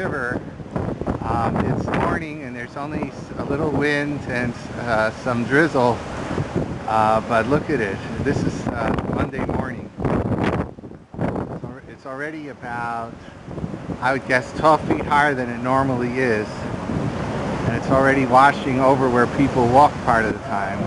river. It's morning and there's only a little wind and some drizzle, but look at it. This is Monday morning. It's already about, I would guess, 12 feet higher than it normally is, and it's already washing over where people walk part of the time.